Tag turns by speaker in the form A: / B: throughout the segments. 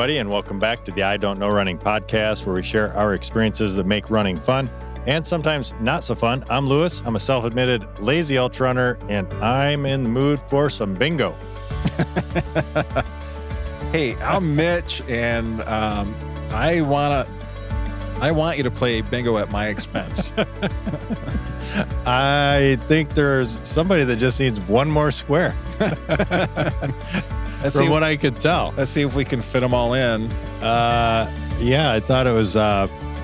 A: everybody, and welcome back to the I Don't Know Running podcast, where we share our experiences that make running fun and sometimes not so fun. I'm Lewis. I'm a self-admitted lazy ultra runner, and I'm in the mood for some bingo.
B: Hey, I'm Mitch, and I want you to play bingo at my expense.
A: I think there's somebody that just needs one more square. From what I could tell.
B: Let's see if we can fit them all in.
A: Yeah, I thought it was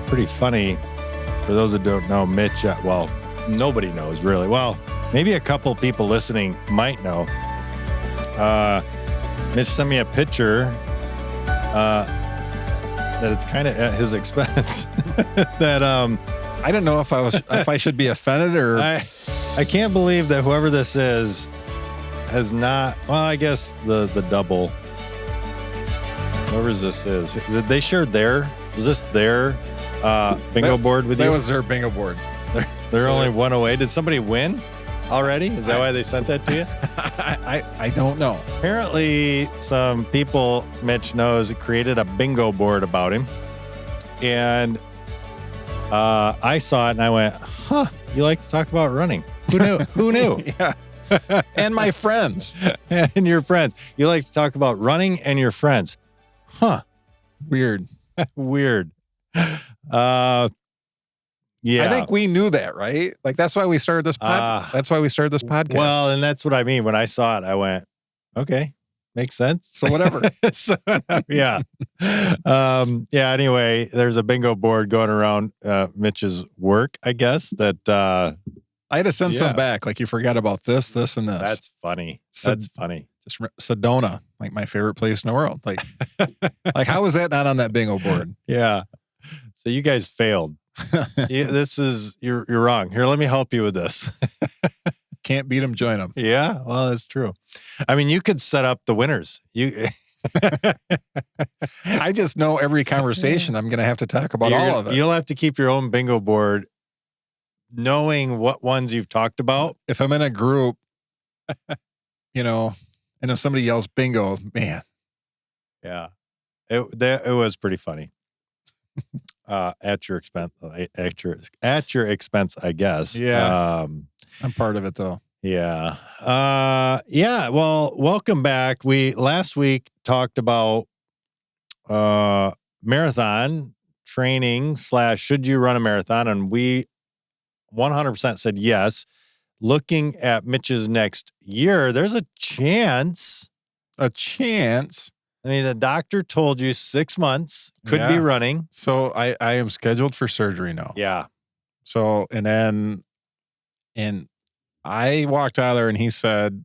A: pretty funny. For those that don't know, Mitch, well, nobody knows really. Well, maybe a couple people listening might know. Mitch sent me a picture that it's kind of at his expense. That
B: I don't know if I should be offended or
A: I can't believe that whoever this is has not. Well, I guess the double. Whoever this is, they shared was this their bingo board with you?
B: That was their bingo board.
A: They're only one away. Did somebody win already? Is that why they sent that to you?
B: I don't know.
A: Apparently, some people Mitch knows created a bingo board about him, and I saw it and I went, "Huh? You like to talk about running? Who knew? Who knew?"
B: Yeah. And my friends.
A: And your friends. You like to talk about running and your friends. Huh.
B: Weird.
A: Weird. Yeah.
B: I think we knew that, right? Like, that's why we started this That's why we started this podcast.
A: Well, and that's what I mean. When I saw it, I went, okay, makes sense.
B: So whatever.
A: Yeah. Yeah. Anyway, there's a bingo board going around Mitch's work, I guess, that
B: I had to send some back. Like, you forgot about this, and this.
A: That's funny. That's funny.
B: Just Sedona, like my favorite place in the world. Like, how is that not on that bingo board?
A: Yeah. So you guys failed. You're wrong. Here, let me help you with this.
B: Can't beat them, join them.
A: Yeah, well, that's true. I mean, you could set up the winners.
B: I just know every conversation I'm going to have to talk about all of it.
A: You'll have to keep your own bingo board, knowing what ones you've talked about.
B: If I'm in a group, and if somebody yells bingo, man.
A: Yeah, it was pretty funny. At your expense, at your expense, I guess.
B: Yeah. I'm part of it though.
A: Yeah. Yeah. Well, welcome back. We last week talked about marathon training / should you run a marathon, and we 100% said yes. Looking at Mitch's next year, there's a chance.
B: A chance.
A: I mean, the doctor told you 6 months could be running.
B: So I am scheduled for surgery now.
A: Yeah.
B: So, and I walked out of there and he said,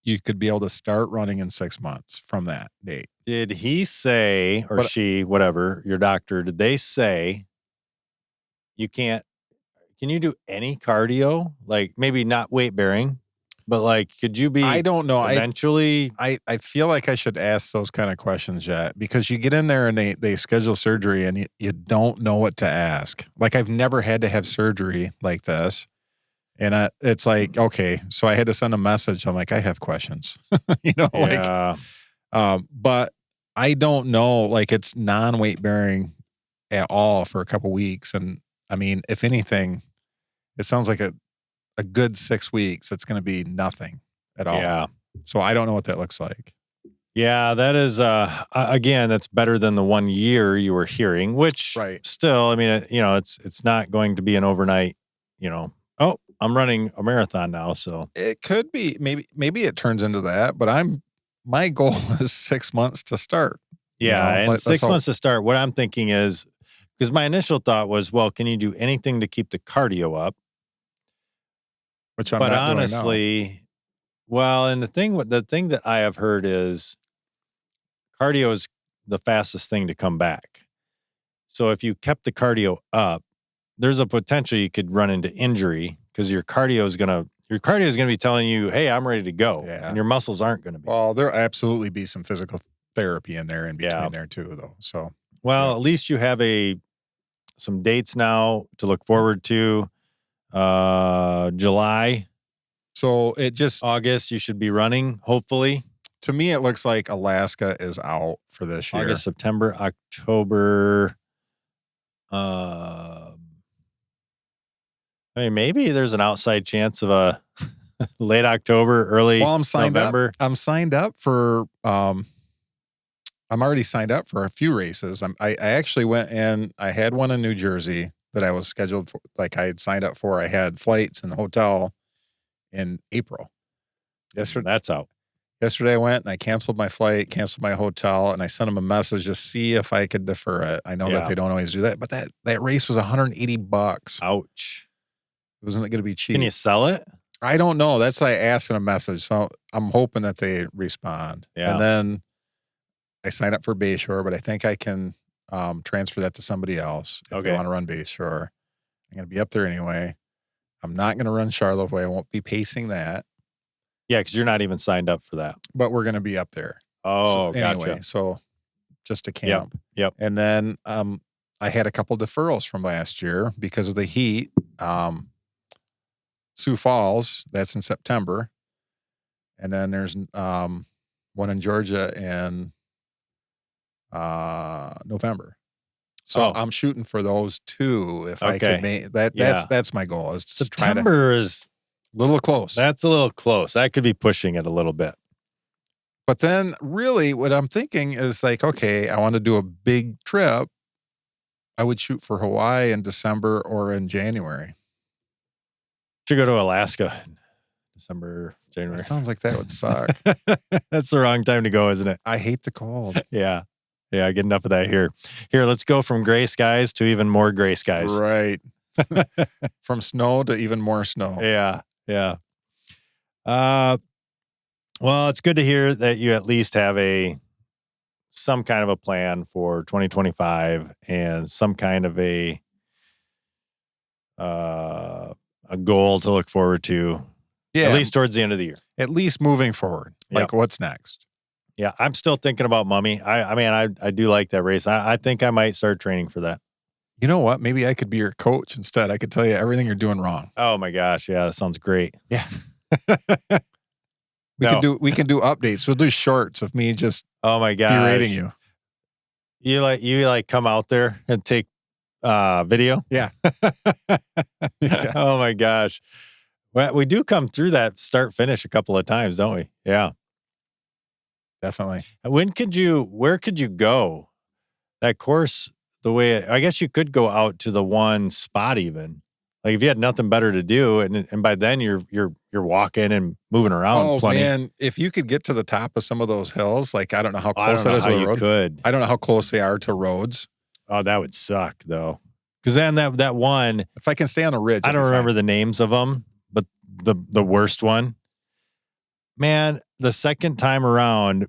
B: you could be able to start running in 6 months from that date.
A: Did he say, or she, whatever, your doctor, did they say can you do any cardio? Like, maybe not weight bearing, but like, could you be?
B: I don't know.
A: Eventually,
B: I feel like I should ask those kind of questions yet, because you get in there and they schedule surgery and you don't know what to ask. Like, I've never had to have surgery like this. And it's like, okay, so I had to send a message. I'm like, I have questions,
A: Yeah.
B: But I don't know, like, it's non-weight bearing at all for a couple weeks. And I mean, if anything, it sounds like a good 6 weeks, it's going to be nothing at all.
A: Yeah.
B: So I don't know what that looks like.
A: Yeah, that is, again, that's better than the 1 year you were hearing, which still, I mean, it's not going to be an overnight, oh, I'm running a marathon now. So
B: it could be, maybe it turns into that, but my goal is 6 months to start.
A: Yeah. And 6 months to start. What I'm thinking is, because my initial thought was, well, can you do anything to keep the cardio up?
B: Which I'm not
A: honestly,
B: doing now.
A: Well, and the thing that I have heard is cardio is the fastest thing to come back. So if you kept the cardio up, there's a potential you could run into injury, because your cardio is going to be telling you, hey, I'm ready to go.
B: Yeah.
A: And your muscles aren't going to be.
B: Well, there'll absolutely be some physical therapy in there in between there too, though. So,
A: well, at least you have some dates now to look forward to. July.
B: So it just
A: August, you should be running, hopefully.
B: To me, it looks like Alaska is out for this year.
A: August, September, October. I mean, maybe there's an outside chance of a late October, early
B: Well, I'm signed
A: November.
B: up. I'm signed up for. I'm already signed up for a few races. I actually went and I had one in New Jersey that I was scheduled for. Like I had signed up for. I had flights and hotel in April.
A: That's out.
B: Yesterday I went and I canceled my flight, canceled my hotel, and I sent them a message to see if I could defer it. I know that they don't always do that, but that race was $180.
A: Ouch.
B: Wasn't it going to be cheap?
A: Can you sell it?
B: I don't know. That's why I asked in a message. So I'm hoping that they respond.
A: Yeah.
B: And then I signed up for Bayshore, but I think I can transfer that to somebody else if they want to run Bayshore. I'm going to be up there anyway. I'm not going to run Charlevoix. I won't be pacing that.
A: Yeah, because you're not even signed up for that.
B: But we're going to be up there.
A: Oh,
B: so, anyway,
A: gotcha.
B: So just to camp.
A: Yep.
B: And then I had a couple deferrals from last year because of the heat. Sioux Falls, that's in September. And then there's one in Georgia in November. So I'm shooting for those two if I could make that. That's my goal. Is to
A: September is
B: a little close.
A: That's a little close. That could be pushing it a little bit.
B: But then really what I'm thinking is like, okay, I want to do a big trip. I would shoot for Hawaii in December or in January.
A: Should go to Alaska in December, January.
B: That sounds like that would suck.
A: That's the wrong time to go, isn't it?
B: I hate the cold.
A: Yeah. I get enough of that here. Here, let's go from gray skies to even more gray skies.
B: Right. From snow to even more snow.
A: Yeah. Well, it's good to hear that you at least have some kind of a plan for 2025 and some kind of a goal to look forward to.
B: Yeah.
A: At least towards the end of the year.
B: At least moving forward. Like what's next?
A: Yeah, I'm still thinking about Mummy. I do like that race. I think I might start training for that.
B: You know what? Maybe I could be your coach instead. I could tell you everything you're doing wrong.
A: Oh my gosh, yeah, that sounds great.
B: Yeah. We can do updates. We'll do shorts of me just berating you.
A: You like come out there and take video?
B: Yeah.
A: Yeah. Oh my gosh. Well, we do come through that start finish a couple of times, don't we? Yeah.
B: Definitely.
A: Where could you go? That course, I guess you could go out to the one spot even. Like if you had nothing better to do, and by then you're walking and moving around.
B: Oh
A: plenty.
B: Man, if you could get to the top of some of those hills, like I don't know how close that is to the road.
A: Could.
B: I don't know how close they are to roads.
A: Oh, that would suck though. Because then that one,
B: if I can stay on the ridge,
A: I don't remember the names of them, but the worst one, man. The second time around,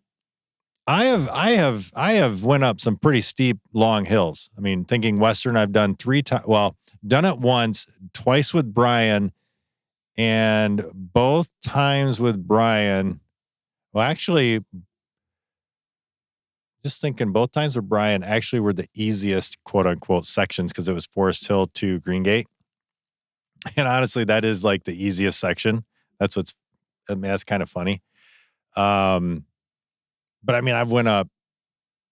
A: I have went up some pretty steep, long hills. I mean, thinking Western, I've done 3 times. Well, done it once, twice with Brian, and both times with Brian. Well, actually, just thinking both times with Brian actually were the easiest, quote unquote, sections because it was Forest Hill to Green Gate. And honestly, that is like the easiest section. That's kind of funny. But I mean, I've went up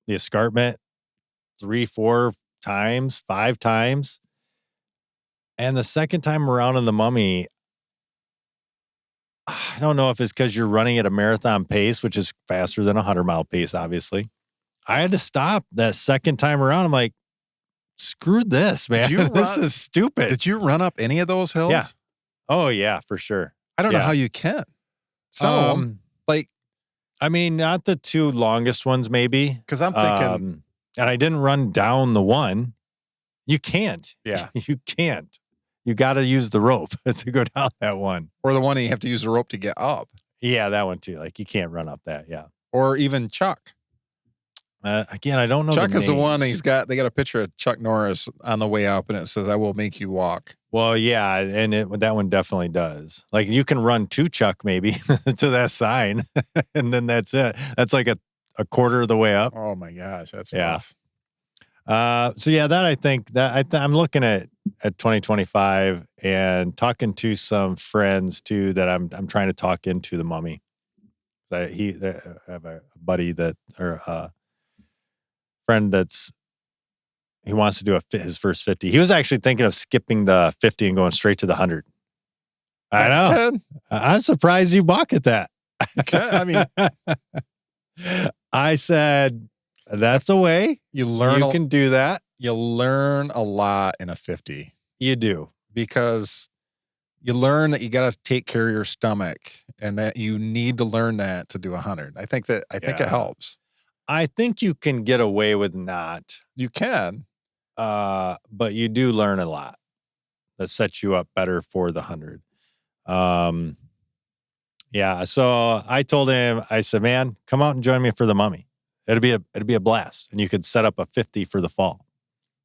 A: the escarpment 3, 4 times, 5 times. And the second time around in the Mummy, I don't know if it's because you're running at a marathon pace, which is faster than a 100-mile pace, obviously. I had to stop that second time around. I'm like, screw this, man. This is stupid.
B: Did you run up any of those hills?
A: Yeah. Oh, yeah, for sure.
B: I don't know how you can. Some of them, like,
A: I mean, not the 2 longest ones, maybe.
B: Because I'm thinking.
A: And I didn't run down the one. You can't.
B: Yeah.
A: You can't. You got to use the rope to go down that one.
B: Or the one you have to use the rope to get up.
A: Yeah, that one too. Like you can't run up that. Yeah.
B: Or even Chuck.
A: Again, I don't know.
B: Chuck is the one they got a picture of Chuck Norris on the way up and it says, "I will make you walk."
A: Well, yeah. And that one definitely does. Like you can run to Chuck maybe to that sign and then that's it. That's like a quarter of the way up.
B: Oh my gosh. That's rough.
A: So yeah, that I think that I'm looking at 2025 and talking to some friends too that I'm trying to talk into the Mummy. I have a buddy or a friend he wants to do his first 50. He was actually thinking of skipping the 50 and going straight to the 100. I know. I'm surprised you balk at that.
B: Okay. I mean,
A: I said, that's a way.
B: You
A: can do that.
B: You learn a lot in a 50.
A: You do.
B: Because you learn that you got to take care of your stomach and that you need to learn that to do 100. I think it helps.
A: I think you can get away with not.
B: You can.
A: But you do learn a lot that sets you up better for the 100. Yeah. So I told him, I said, man, come out and join me for the Mummy. It'd be a blast. And you could set up a 50 for the fall.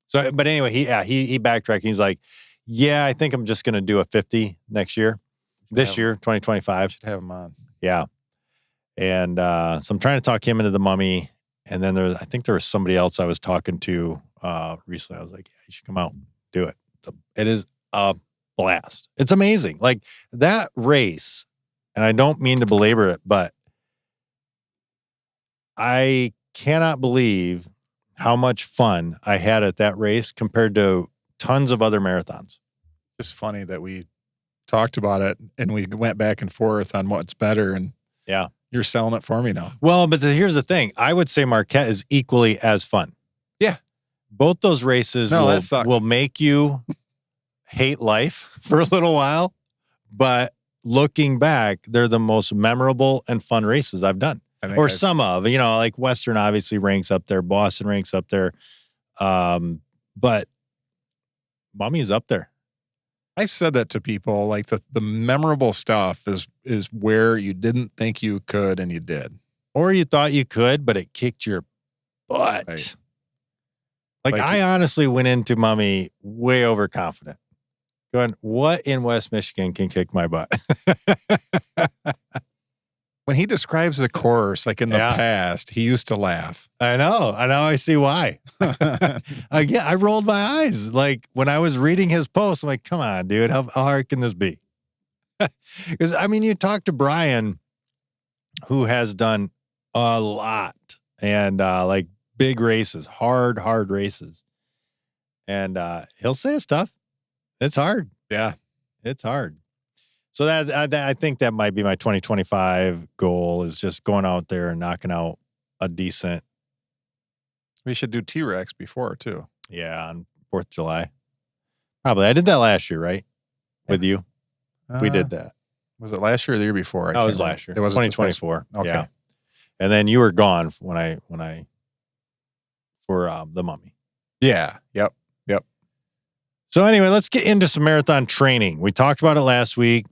A: So, but anyway, he backtracked. He's like, yeah, I think I'm just going to do a 50 next year. This year, 2025.
B: Should have him on.
A: Yeah. And so I'm trying to talk him into the Mummy. And then I think there was somebody else I was talking to recently. I was like, yeah, you should come out, do it. It is a blast. It's amazing. Like that race, and I don't mean to belabor it, but I cannot believe how much fun I had at that race compared to tons of other marathons.
B: It's funny that we talked about it and we went back and forth on what's better. And
A: yeah,
B: you're selling it for me now.
A: Well, but here's the thing. I would say Marquette is equally as fun.
B: Yeah.
A: Both those races will make you hate life for a little while, but looking back, they're the most memorable and fun races I've done. Some of, like Western obviously ranks up there, Boston ranks up there. But Mummy's up there.
B: I've said that to people, like the memorable stuff is where you didn't think you could and you did.
A: Or you thought you could, but it kicked your butt. Right. Like I honestly went into Mummy way overconfident. Going, what in West Michigan can kick my butt?
B: When he describes the course, like in the past, he used to laugh.
A: I know. I see why. Again, I rolled my eyes. Like when I was reading his post, I'm like, come on, dude. How hard can this be? Because, you talk to Brian, who has done a lot and like big races, hard races. And he'll say it's tough. It's hard.
B: Yeah.
A: It's hard. So I think that might be my 2025 goal is just going out there and knocking out a decent.
B: We should do T-Rex before too.
A: Yeah, on 4th of July. Probably. I did that last year, right? With you. We did that.
B: Was it last year or the year before?
A: It was last year. It was 2024.
B: Okay.
A: Yeah. And then you were gone when I for the Mummy.
B: Yeah. Yep.
A: So anyway, let's get into some marathon training. We talked about it last week.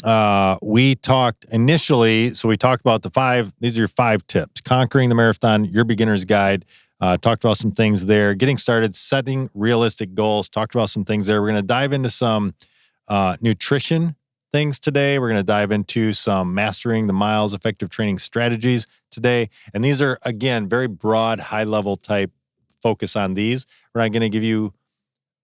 A: We talked initially, so we talked about these are your 5 tips. Conquering the marathon, your beginner's guide. Talked about some things there. Getting started, setting realistic goals. Talked about some things there. We're going to dive into some nutrition things today. We're going to dive into some mastering the miles, effective training strategies today. And these are, again, very broad, high-level type focus on these. We're not going to give you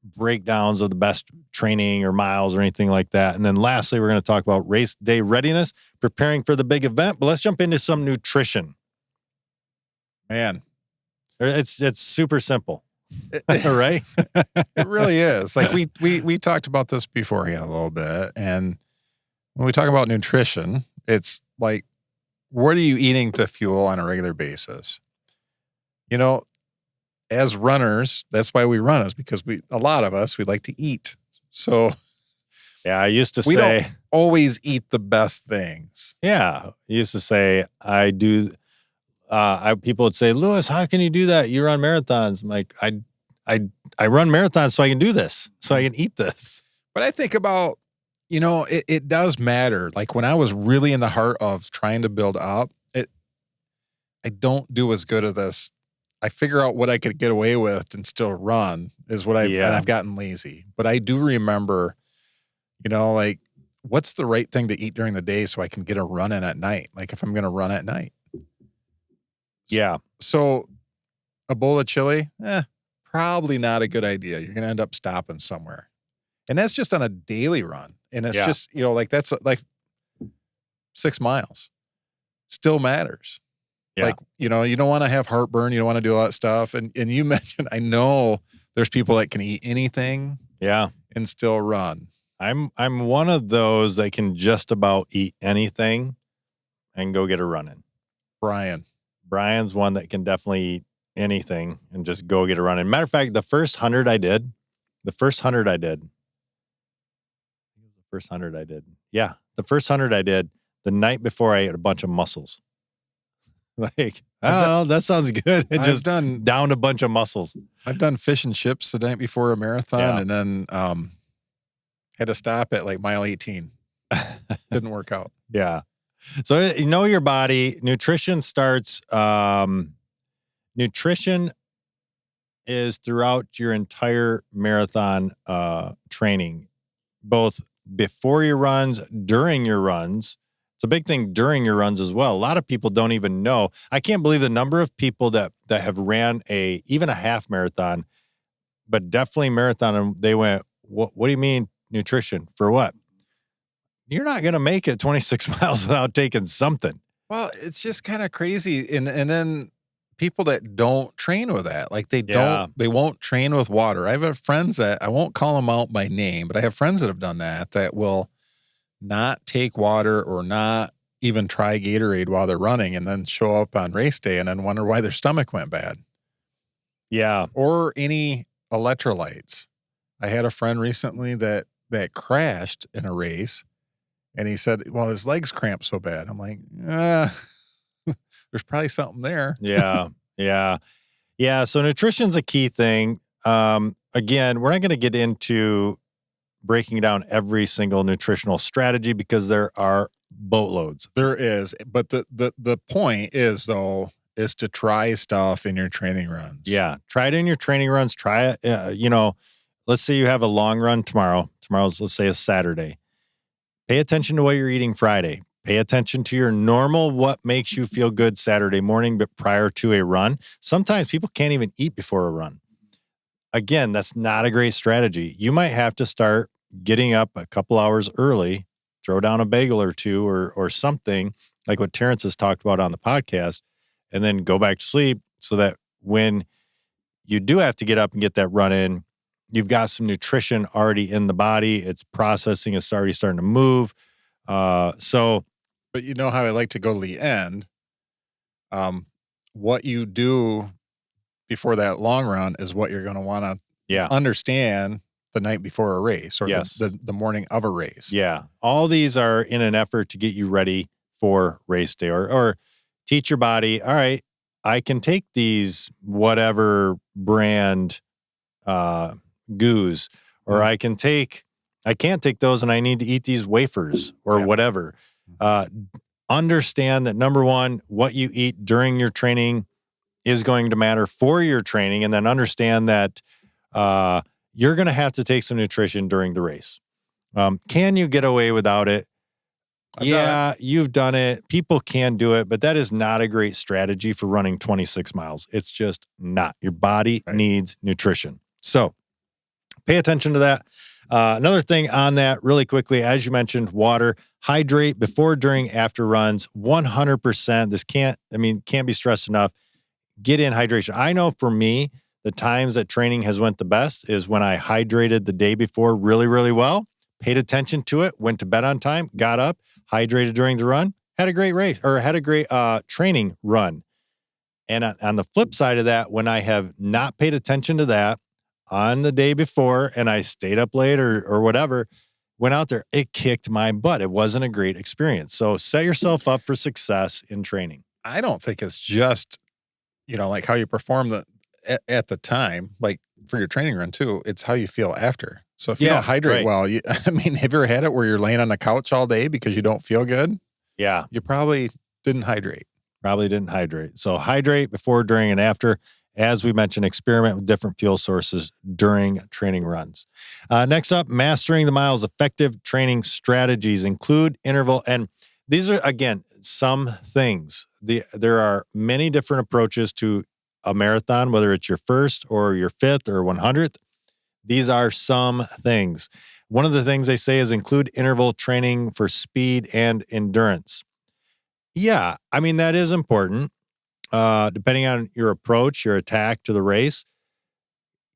A: breakdowns of the best training or miles or anything like that. And then lastly, we're going to talk about race day readiness, preparing for the big event. But let's jump into some nutrition.
B: Man,
A: it's super simple, right?
B: It really is. Like we talked about this beforehand a little bit. And when we talk about nutrition, it's like, what are you eating to fuel on a regular basis? As runners, that's why we run, is because a lot of us, we like to eat. So
A: yeah, I used to
B: we
A: say
B: don't always eat the best things.
A: Yeah. I used to say I do. People would say, Lewis, how can you do that? You run marathons. I'm like, I run marathons so I can do this, so I can eat this.
B: But I think about, it does matter. Like when I was really in the heart of trying to build up, I don't do as good at this. I figure out what I could get away with and still run is what and I've gotten lazy. But I do remember, like what's the right thing to eat during the day so I can get a run in at night? Like if I'm going to run at night.
A: Yeah.
B: So a bowl of chili, probably not a good idea. You're going to end up stopping somewhere. And that's just on a daily run. And it's just, like that's like 6 miles. still matters.
A: Yeah.
B: Like, you don't want to have heartburn. You don't want to do all that stuff. And you mentioned, I know there's people that can eat anything and still run.
A: I'm one of those that can just about eat anything and go get a run in. Brian's one that can definitely eat anything and just go get a run in. Matter of fact, the first 100 I did. Yeah, the first 100 I did the night before I ate a bunch of mussels. Like, that sounds good. It just downed a bunch of mussels.
B: I've done fish and chips the night before a marathon and then had to stop at like mile 18. Didn't work out.
A: Yeah. So you know your body. Nutrition starts, nutrition is throughout your entire marathon training, both before your runs, during your runs. It's a big thing during your runs as well. A lot of people don't even know. I can't believe the number of people that have ran even a half marathon, but definitely marathon, and they went, what do you mean nutrition? For what? You're not going to make it 26 miles without taking something.
B: Well, it's just kind of crazy. And then people that don't train with that, like they won't train with water. I have friends that, I won't call them out by name, but I have friends that have done that will not take water or not even try Gatorade while they're running and then show up on race day and then wonder why their stomach went bad.
A: Yeah.
B: Or any electrolytes. I had a friend recently that crashed in a race and he said, well, his legs cramped so bad. I'm like, there's probably something there.
A: Yeah. So nutrition's a key thing. Again, we're not going to get into breaking down every single nutritional strategy because there are boatloads.
B: There is, but the point is though, is to try stuff in your training runs.
A: Yeah, try it in your training runs. Try it. Let's say you have a long run tomorrow. Tomorrow's, let's say, a Saturday. Pay attention to what you're eating Friday. Pay attention to your normal, what makes you feel good Saturday morning, but prior to a run. Sometimes people can't even eat before a run. Again, that's not a great strategy. You might have to start getting up a couple hours early, throw down a bagel or two or something like what Terrence has talked about on the podcast, and then go back to sleep so that when you do have to get up and get that run in, you've got some nutrition already in the body. It's processing. It's already starting to move.
B: But you know how I like to go to the end. What you do before that long run is what you're going to want to understand the night before a race or the morning of a race.
A: Yeah. All these are in an effort to get you ready for race day or teach your body, all right, I can take these whatever brand goos, or I can't take those and I need to eat these wafers or whatever. Understand that number one, what you eat during your training is going to matter for your training, and then understand that you're going to have to take some nutrition during the race. Can you get away without it? You've done it. People can do it, but that is not a great strategy for running 26 miles. It's just not. Your body needs nutrition. So pay attention to that. Another thing on that really quickly, as you mentioned, water, hydrate before, during, after runs, 100%. This can't be stressed enough. Get in hydration. I know for me, the times that training has went the best is when I hydrated the day before really, really well, paid attention to it, went to bed on time, got up, hydrated during the run, had a great race or had a great training run. And on the flip side of that, when I have not paid attention to that on the day before and I stayed up late or whatever, went out there, it kicked my butt. It wasn't a great experience. So set yourself up for success in training.
B: I don't think it's just, like how you perform at the time, like for your training run too, it's how you feel after. So if you don't hydrate well, have you ever had it where you're laying on the couch all day because you don't feel good?
A: Yeah.
B: You probably didn't hydrate.
A: So hydrate before, during, and after. As we mentioned, experiment with different fuel sources during training runs. Next up, mastering the miles. Effective training strategies include interval. And these are, again, some things. There are many different approaches to a marathon, whether it's your first or your 5th or 100th. These are some things. One of the things they say is include interval training for speed and endurance. Yeah, I mean, that is important. Depending on your approach, your attack to the race,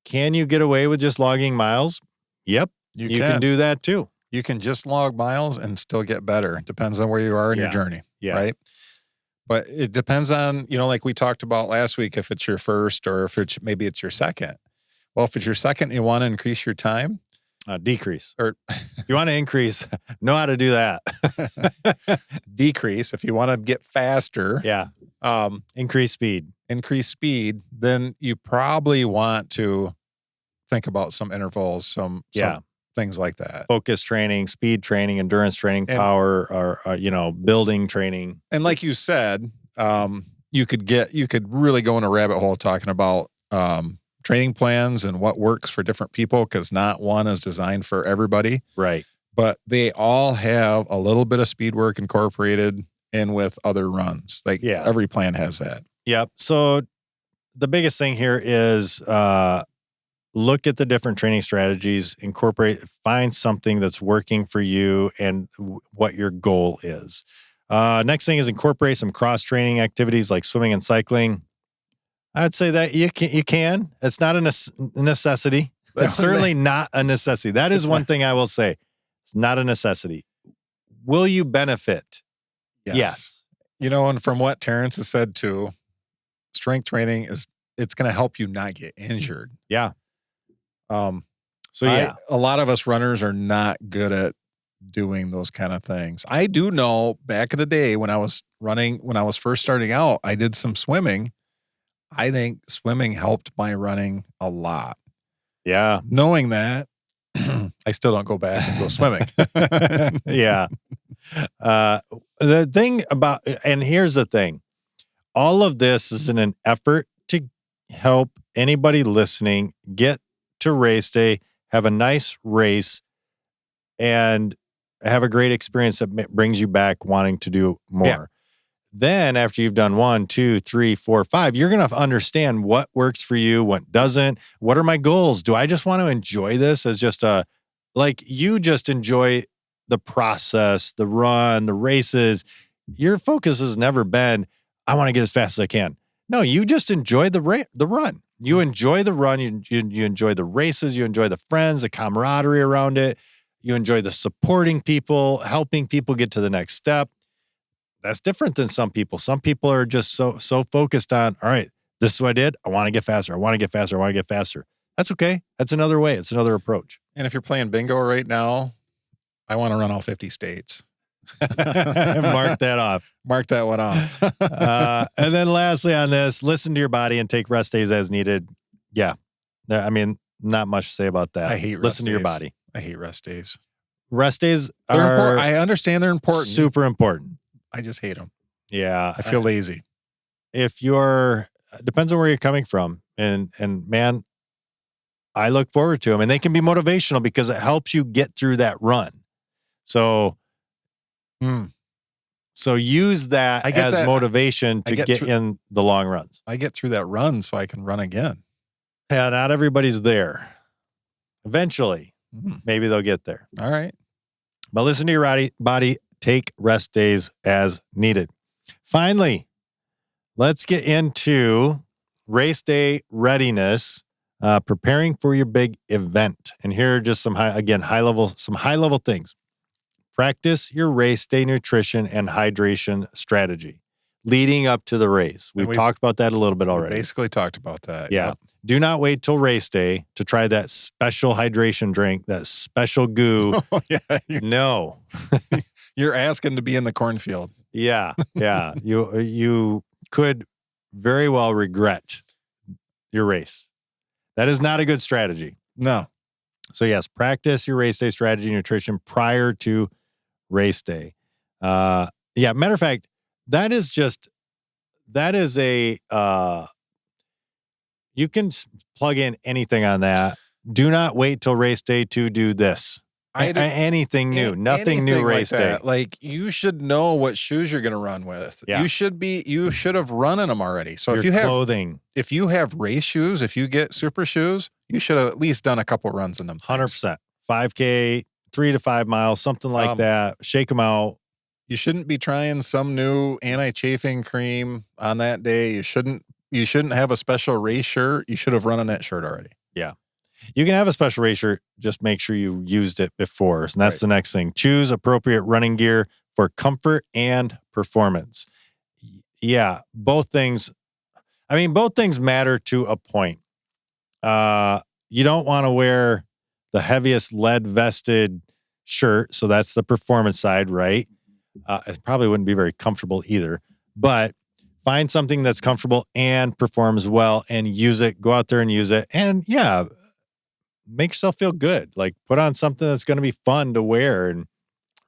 A: can you get away with just logging miles? Yep, you can do that too.
B: You can just log miles and still get better. Depends on where you are in your journey, right? But it depends on, like we talked about last week, if it's your first or if maybe it's your second. Well, if it's your second, you want to increase your time?
A: Decrease.
B: Or
A: if you want to increase, know how to do that.
B: Decrease. If you want to get faster.
A: Yeah. Increase speed.
B: Then you probably want to think about some intervals, some things like that.
A: Focus training, speed training, endurance training, power, or building training.
B: And like you said, you could really go in a rabbit hole talking about training plans and what works for different people, because not one is designed for everybody.
A: Right.
B: But they all have a little bit of speed work incorporated in with other runs. Every plan has that.
A: Yep. So the biggest thing here is look at the different training strategies, find something that's working for you and what your goal is. Next thing is incorporate some cross-training activities like swimming and cycling. I'd say that you can. It's not a necessity. It's certainly not a necessity. That is one thing I will say. It's not a necessity. Will you benefit? Yes.
B: And from what Terrence has said too, strength training it's going to help you not get injured.
A: Yeah.
B: A lot of us runners are not good at doing those kind of things. I do know back in the day when I was first starting out, I did some swimming. I think swimming helped my running a lot.
A: Yeah.
B: Knowing that, I still don't go back and go swimming.
A: Yeah. And here's the thing. All of this is in an effort to help anybody listening get to race day, have a nice race, and have a great experience that brings you back wanting to do more. Yeah. Then after you've done 1, 2, 3, 4, 5, you're going to understand what works for you, what doesn't. What are my goals? Do I just want to enjoy this as just you just enjoy the process, the run, the races. Your focus has never been, I want to get as fast as I can. No, you just enjoy the run. You enjoy the run. You enjoy the races. You enjoy the friends, the camaraderie around it. You enjoy the supporting people, helping people get to the next step. That's different than some people. Some people are just so focused on, all right, this is what I did. I want to get faster. I want to get faster. I want to get faster. That's okay. That's another way. It's another approach.
B: And if you're playing bingo right now, I want to run all 50 states.
A: Mark that off.
B: Mark that one off.
A: And then lastly on this, listen to your body and take rest days as needed. Yeah. I mean, not much to say about that.
B: I hate rest
A: Listen
B: days.
A: to your body.
B: I hate rest days.
A: Rest days
B: They're
A: are
B: important. I understand they're important.
A: Super important.
B: I just hate them.
A: Yeah.
B: I feel lazy.
A: If depends on where you're coming from. And man, I look forward to them. And they can be motivational because it helps you get through that run. So use that as motivation to get in the long runs.
B: I get through that run so I can run again.
A: Yeah, not everybody's there. Eventually, maybe they'll get there.
B: All right.
A: But listen to your body. Take rest days as needed. Finally, let's get into race day readiness, preparing for your big event. And here are just some high level things. Practice your race day nutrition and hydration strategy leading up to the race. We've talked about that a little bit already.
B: Basically talked about that.
A: Yeah. Yep. Do not wait till race day to try that special hydration drink, that special goo.
B: Oh, yeah.
A: No.
B: You're asking to be in the cornfield.
A: Yeah. Yeah. You could very well regret your race. That is not a good strategy.
B: No.
A: So yes, practice your race day strategy and nutrition prior to race day. Matter of fact, that is you can plug in anything on that. Do not wait till race day to do this. Anything new, nothing new race day.
B: Like you should know what shoes you're going to run with.
A: Yeah.
B: You should have run in them already. So
A: if
B: you have race shoes, if you get super shoes, you should have at least done a couple runs in them.
A: 100%. 5K, 3 to 5 miles, something like that. Shake them out.
B: You shouldn't be trying some new anti-chafing cream on that day. You shouldn't have a special race shirt. You should have run on that shirt already.
A: Yeah. You can have a special race shirt, just make sure you used it before. And that's the next thing. Choose appropriate running gear for comfort and performance. Yeah, both things matter to a point. You don't want to wear the heaviest lead vested shirt. So that's the performance side, right? It probably wouldn't be very comfortable either, but find something that's comfortable and performs well and use it. Go out there and use it. And yeah, make yourself feel good. Like put on something that's going to be fun to wear and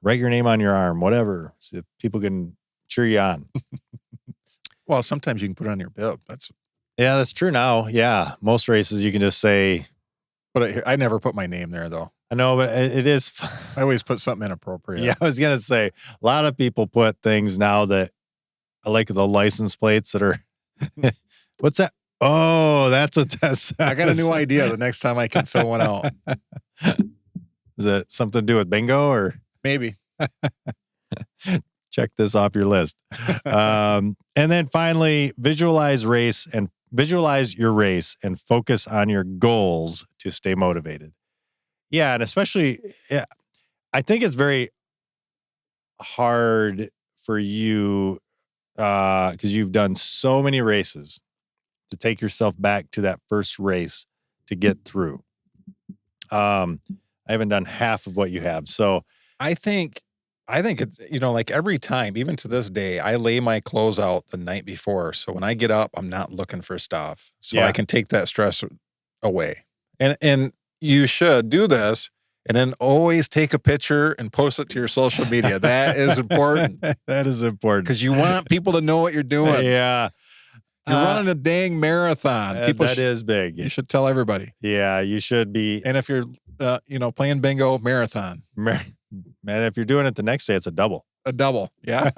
A: write your name on your arm, whatever, so people can cheer you on.
B: Well, sometimes you can put it on your bib.
A: That's true now. Yeah. Most races you can just say.
B: But I never put my name there though.
A: I know, but it is.
B: I always put something inappropriate.
A: Yeah, I was going to say, a lot of people put things now that I like the license plates that are, what's that? Oh, that's a test.
B: I got a new idea the next time I can fill one out.
A: Is it something to do with bingo or?
B: Maybe.
A: Check this off your list. And then finally, visualize your race and focus on your goals to stay motivated. Yeah, and especially, I think it's very hard for you because you've done so many races to take yourself back to that first race to get through. I haven't done half of what you have. So
B: I think it's, like every time, even to this day, I lay my clothes out the night before. So when I get up, I'm not looking for stuff. So I can take that stress away. And you should do this and then always take a picture and post it to your social media. That is important.
A: That is important.
B: Because you want people to know what you're doing.
A: Yeah.
B: You're running a dang marathon.
A: That is big.
B: You should tell everybody.
A: Yeah, you should be.
B: And if you're, playing bingo, marathon.
A: Man, if you're doing it the next day, it's a double.
B: A double. Yeah.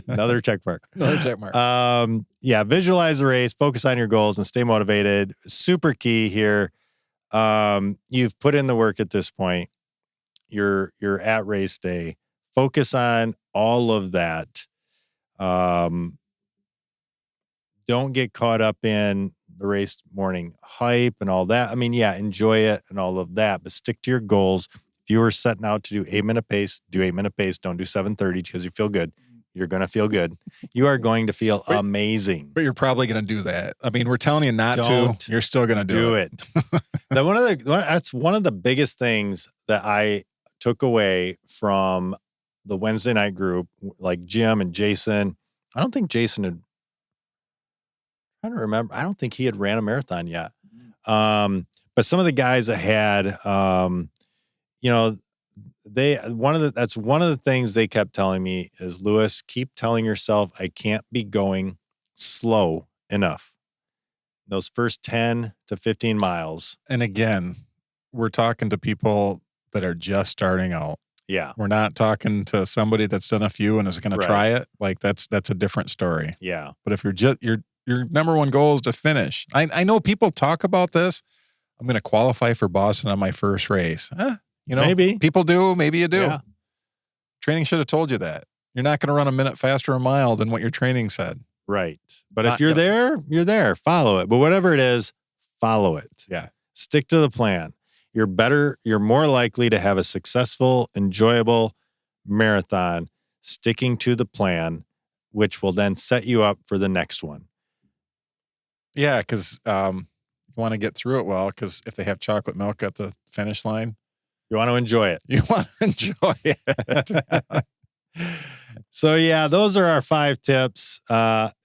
A: Another check mark.
B: Yeah.
A: Visualize the race, focus on your goals, and stay motivated. Super key here. You've put in the work at this point. You're at race day. Focus on all of that. Don't get caught up in the race morning hype and all that. I mean, yeah, enjoy it and all of that, but stick to your goals. If you were setting out to do 8-minute pace, do 8-minute pace. Don't do 7:30 because you feel good. You're going to feel good. You are going to feel amazing.
B: But you're probably going to do that. I mean, we're telling you not to. You're still going to do it.
A: That's one of the biggest things that I took away from the Wednesday night group, like Jim and Jason. I don't think Jason had, I don't remember. I don't think he had ran a marathon yet. But some of the guys that had, that's one of the things they kept telling me is, Lewis, keep telling yourself, I can't be going slow enough. Those first 10 to 15 miles.
B: And again, we're talking to people that are just starting out.
A: Yeah.
B: We're not talking to somebody that's done a few and is going to try it. Like that's a different story.
A: Yeah.
B: But if your number one goal is to finish. I know people talk about this. I'm going to qualify for Boston on my first race.
A: Maybe
B: people do. Maybe you do.
A: Yeah.
B: Training should have told you that. You're not going to run a minute faster a mile than what your training said.
A: Right. But if you're there, you're there. Follow it. But whatever it is, follow it.
B: Yeah.
A: Stick to the plan. You're more likely to have a successful, enjoyable marathon sticking to the plan, which will then set you up for the next one.
B: Yeah, because you want to get through it well, because if they have chocolate milk at the finish line,
A: you want to enjoy it.
B: You want to enjoy it.
A: So, yeah, those are our 5 tips.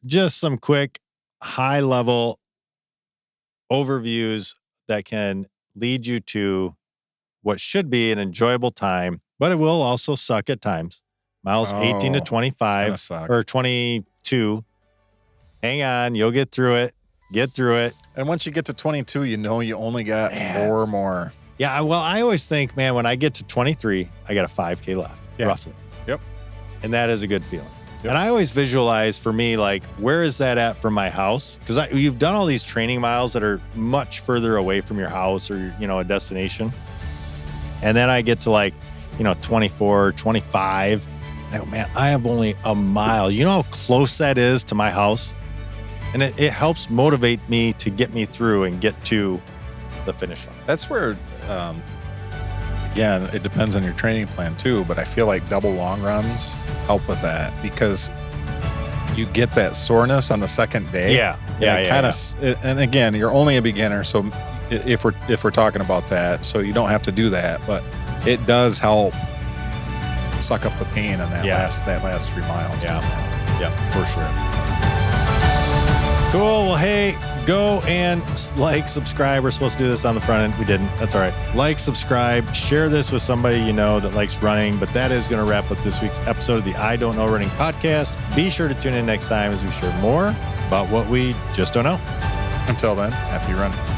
A: Just some quick, high-level overviews that can lead you to what should be an enjoyable time, but it will also suck at times. Miles 18 to 25 or 22. Hang on, you'll get through it. Get through it.
B: And once you get to 22, you only got 4 more.
A: Yeah, well, I always think, man, when I get to 23, I got a 5K left, roughly.
B: Yep.
A: And that is a good feeling. Yep. And I always visualize for me, like, where is that at from my house? Because you've done all these training miles that are much further away from your house or, a destination. And then I get to, like, 24, 25. I go, man, I have only a mile. You know how close that is to my house? And it helps motivate me to get me through and get to the finish line.
B: That's where, again, it depends on your training plan too, but I feel like double long runs help with that because you get that soreness on the second day. And again, you're only a beginner, so if we're talking about that, so you don't have to do that, but it does help suck up the pain in that last 3 miles.
A: Yeah, for sure. Cool. Well, hey, go and like, subscribe. We're supposed to do this on the front end. We didn't. That's all right. Like, subscribe, share this with somebody you know that likes running. But that is going to wrap up this week's episode of the I Don't Know Running podcast. Be sure to tune in next time as we share more about what we just don't know.
B: Until then, happy running.